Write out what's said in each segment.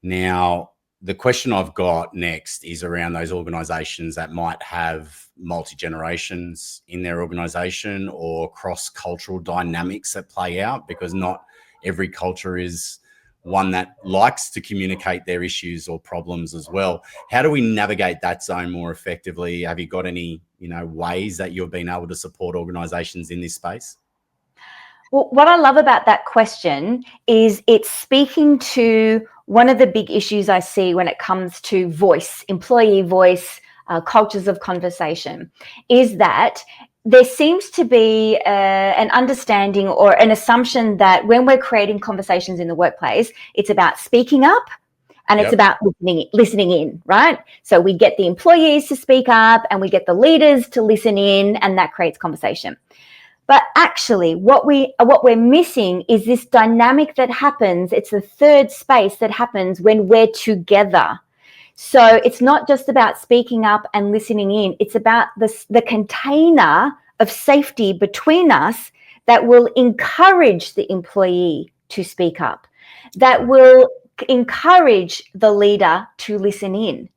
Now, the question I've got next is around those organizations that might have multi-generations in their organization or cross-cultural dynamics that play out, because not every culture is one that likes to communicate their issues or problems as well. How do we navigate that zone more effectively? Have you got any, ways that you've been able to support organizations in this space? Well, what I love about that question is it's speaking to one of the big issues I see when it comes to voice, employee voice, cultures of conversation, is that there seems to be an understanding or an assumption that when we're creating conversations in the workplace, it's about speaking up and it's about listening in, right? So we get the employees to speak up and we get the leaders to listen in, and that creates conversation. But actually what we're missing is this dynamic that happens. It's the third space that happens when we're together. So it's not just about speaking up and listening in. It's about the container of safety between us that will encourage the employee to speak up, that will encourage the leader to listen in.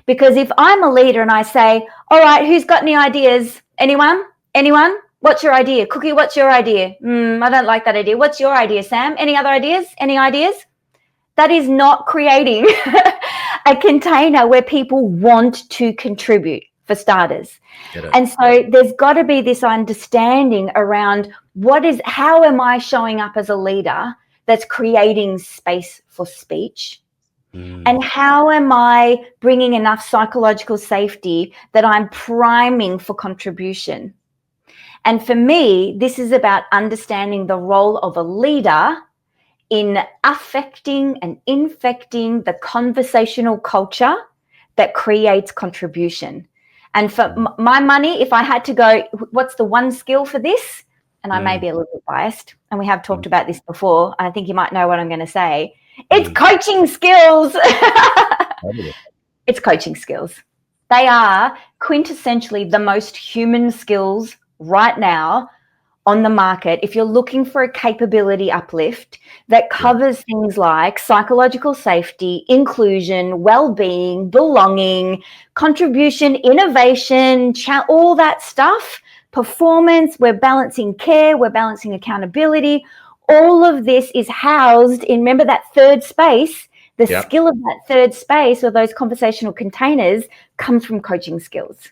Because if I'm a leader and I say, all right, who's got any ideas? Anyone? What's your idea? Cookie, what's your idea? I don't like that idea. What's your idea, Sam? Any other ideas? Any ideas? That is not creating a container where people want to contribute, for starters. And so there's got to be this understanding around how am I showing up as a leader that's creating space for speech? And how am I bringing enough psychological safety that I'm priming for contribution? And for me, this is about understanding the role of a leader in affecting and infecting the conversational culture that creates contribution. And for my money, if I had to go, what's the one skill for this? And I may be a little bit biased, and we have talked about this before, and I think you might know what I'm going to say. It's coaching skills. It's coaching skills. They are quintessentially the most human skills right now on the market. If you're looking for a capability uplift that covers things like psychological safety, inclusion, well-being, belonging, contribution, innovation, all that stuff, performance, we're balancing care, we're balancing accountability. All of this is housed in, remember that third space, the skill of that third space or those conversational containers comes from coaching skills.